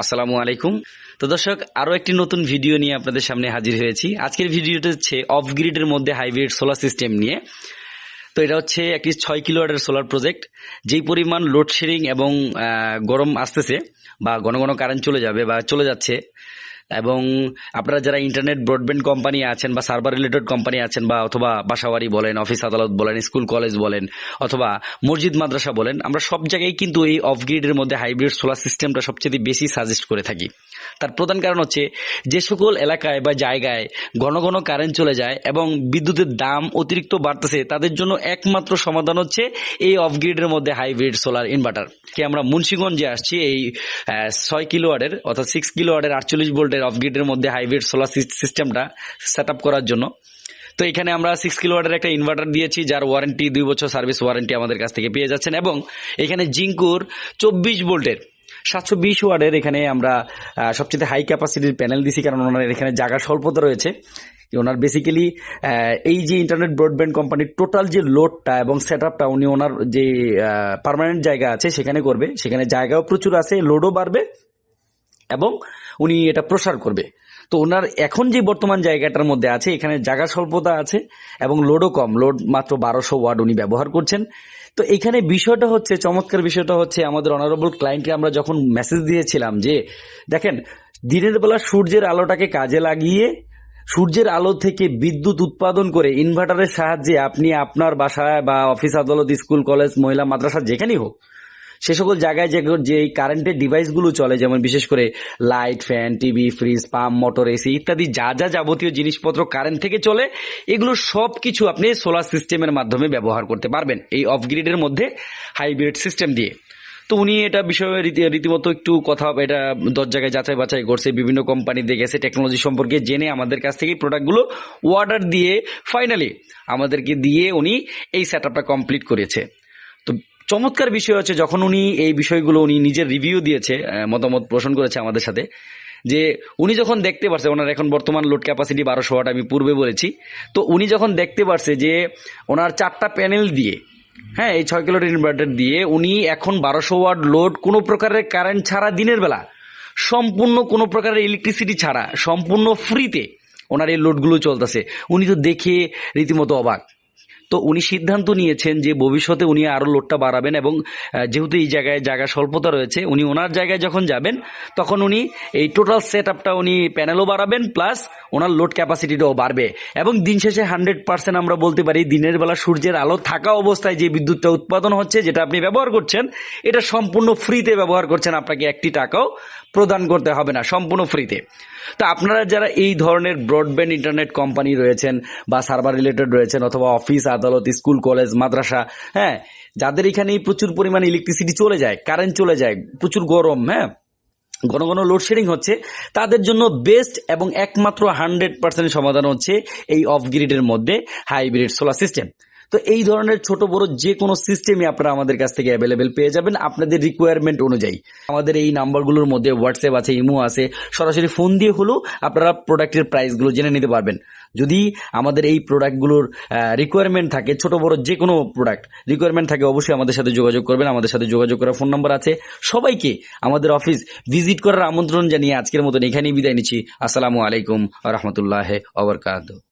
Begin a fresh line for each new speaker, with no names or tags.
আসসালামু আলাইকুম। তো দর্শক, আরো একটি নতুন ভিডিও নিয়ে আপনাদের সামনে হাজির হয়েছি। আজকের ভিডিওটা হচ্ছে অফ গ্রিডের মধ্যে হাইব্রিড সোলার সিস্টেম নিয়ে। তো এটা হচ্ছে একটি 6 কিলোওয়াটের সোলার প্রজেক্ট। যেই পরিমাণ লোডশেডিং এবং গরম আসতেছে বা ঘন ঘন কারেন্ট চলে যাবে বা চলে যাচ্ছে, এবং আপনারা যারা ইন্টারনেট ব্রডব্যান্ড কোম্পানি আছেন বা সার্ভার রিলেটেড কোম্পানি আছেন বা অথবা বাসাবাড়ি বলেন, অফিস আদালত বলেন, স্কুল কলেজ বলেন, অথবা মসজিদ মাদ্রাসা বলেন, আমরা সব জায়গায় কিন্তু এই অফ গ্রিডের মধ্যে হাইব্রিড সোলার সিস্টেমটা সবচেয়ে বেশি সাজেস্ট করে থাকি। তার প্রধান কারণ হচ্ছে, যে সকল এলাকায় বা জায়গায় ঘন ঘন কারেন্ট চলে যায় এবং বিদ্যুতের দাম অতিরিক্ত বাড়তেছে, তাদের জন্য একমাত্র সমাধান হচ্ছে এই অফ গ্রিডের মধ্যে হাইব্রিড সোলার ইনভার্টার। কে আমরা মুন্সিগঞ্জে আসছি এই 6 কিলোওয়াটের অর্থাৎ 6 কিলোওয়াটের 48 ভোল্টের অফ গ্রিডের মধ্যে হাইব্রিড সোলার সিস্টেমটা সেট আপ করার জন্য। তো এখানে আমরা 6 কিলোওয়াটের একটা ইনভার্টার দিয়েছি, যার ওয়ারেন্টি 2 বছর সার্ভিস ওয়ারেন্টি আমাদের কাছ থেকে পেয়ে যাচ্ছেন। এবং এখানে জিঙ্কুর 24 ভোল্টের 720 ওয়াটের এখানে আমরা সবচেয়ে হাই ক্যাপাসিটির প্যানেল দিছি, কারণ ওনার এখানে জায়গা স্বল্পতা রয়েছে। ওনার বেসিক্যালি এই যে ইন্টারনেট ব্রডব্যান্ড কোম্পানির টোটাল যে লোডটা এবং সেট আপটা উনি ওনার যে পার্মানেন্ট জায়গা আছে সেখানে করবে। সেখানে জায়গাও প্রচুর আছে, লোডও বাড়বে এবং উনি এটা প্রসার করবে। তো ওনার এখন যে বর্তমান জায়গাটার মধ্যে আছে, এখানে জায়গা স্বল্পতা আছে এবং লোডও কম, লোড মাত্র 1200 ওয়াট উনি ব্যবহার করছেন। তো এখানে বিষয়টা হচ্ছে, চমৎকার বিষয়টা হচ্ছে, আমাদের অনারেবল ক্লায়েন্টকে আমরা যখন মেসেজ দিয়েছিলাম যে দেখেন, দিনের বেলা সূর্যের আলোটাকে কাজে লাগিয়ে সূর্যের আলো থেকে বিদ্যুৎ উৎপাদন করে ইনভার্টারের সাহায্যে আপনি আপনার বাসায় বা অফিস আদালত, স্কুল কলেজ, মহিলা মাদ্রাসা যেখানেই হোক, সে সকল জায়গায় যে কারেন্টের ডিভাইসগুলো চলে, যেমন বিশেষ করে light, fan, TV, fridge, pump, motor, AC ইত্যাদি যা যা যাবতীয় জিনিসপত্র কারেন্ট থেকে চলে, এগুলো সব কিছু আপনি সোলার সিস্টেমের মাধ্যমে ব্যবহার করতে পারবেন এই অফ গ্রিডের মধ্যে হাইব্রিড সিস্টেম দিয়ে। তো উনি এটা বিষয়ে রীতিমতো একটু কথা, এটা 10 জায়গায় যাচাই বাছাই করছে, বিভিন্ন কোম্পানিতে গেছে, টেকনোলজি সম্পর্কে জেনে আমাদের কাছ থেকে প্রোডাক্টগুলো অর্ডার দিয়ে ফাইনালি আমাদেরকে দিয়ে উনি এই সেট আপটা কমপ্লিট করেছে। তো চমৎকার বিষয় হচ্ছে, যখন উনি এই বিষয়গুলো উনি নিজের রিভিউ দিয়েছে, মতামত পোষণ করেছে আমাদের সাথে, যে উনি যখন দেখতে পারছে ওনার এখন বর্তমান লোড ক্যাপাসিটি 1200 ওয়াট, আমি পূর্বে বলেছি। তো উনি যখন দেখতে পারছে যে ওনার 4টা প্যানেল দিয়ে, হ্যাঁ, এই 6 কিলোওয়াট ইনভার্টার দিয়ে উনি এখন 1200 ওয়াট লোড কোনো প্রকারের কারেন্ট ছাড়া, দিনের বেলা সম্পূর্ণ কোনো প্রকারের ইলেকট্রিসিটি ছাড়া সম্পূর্ণ ফ্রিতে ওনার এই লোডগুলো চলতেছে। উনি তো দেখে রীতিমতো অবাক। তো উনি সিদ্ধান্ত নিয়েছেন যে ভবিষ্যতে উনি আরো লোডটা বাড়াবেন, এবং যেহেতু এই জায়গায় জায়গা স্বল্পতা রয়েছে, উনি ওনার জায়গায় যখন যাবেন তখন উনি এই টোটাল সেট আপটা উনি প্যানেলও বাড়াবেন, প্লাস ওনার লোড ক্যাপাসিটিটাও বাড়বে। এবং দিন শেষে 100% আমরা বলতে পারি, দিনের বেলা সূর্যের আলো থাকা অবস্থায় যে বিদ্যুৎটা উৎপাদন হচ্ছে, যেটা আপনি ব্যবহার করছেন, এটা সম্পূর্ণ ফ্রিতে ব্যবহার করছেন, আপনাকে একটি টাকাও প্রদান করতে হবে না, সম্পূর্ণ ফ্রিতে। তো আপনারা যারা এই ধরনের ব্রডব্যান্ড ইন্টারনেট কোম্পানি রয়েছেন বা সার্ভার রিলেটেড রয়েছেন, অথবা অফিস আদালত, স্কুল কলেজ মাদ্রাসা, হ্যাঁ, যাদের এখানে প্রচুর পরিমাণে ইলেকট্রিসিটি চলে যায়, কারেন্ট চলে যায়, প্রচুর গরম, হ্যাঁ, ঘন ঘন লোডশেডিং হচ্ছে, তাদের জন্য বেস্ট এবং একমাত্র 100% সমাধান হচ্ছে এই অফ গ্রিডের মধ্যে হাইব্রিড সোলার সিস্টেম। তো এই ধরনের ছোট বড় যে কোনো সিস্টেমই আপনারা আমাদের কাছ থেকে অ্যাভেলেবেল পেয়ে যাবেন আপনাদের রিকোয়ারমেন্ট অনুযায়ী। আমাদের এই নাম্বারগুলোর মধ্যে হোয়াটসঅ্যাপ আছে, ইমো আছে, সরাসরি ফোন দিয়ে হলেও আপনারা প্রোডাক্টের প্রাইসগুলো জেনে নিতে পারবেন। যদি আমাদের এই প্রোডাক্টগুলোর রিকোয়ারমেন্ট থাকে, ছোট বড় যে কোনো প্রোডাক্ট রিকোয়ারমেন্ট থাকে, অবশ্যই আমাদের সাথে যোগাযোগ করবেন। আমাদের সাথে যোগাযোগ করার ফোন নাম্বার আছে। সবাইকে আমাদের অফিস ভিজিট করার আমন্ত্রণ জানিয়ে আজকের মতন এখানেই বিদায় নিচ্ছি। আসসালামু আলাইকুম ওয়া রাহমাতুল্লাহি ওয়া বারাকাতুহু।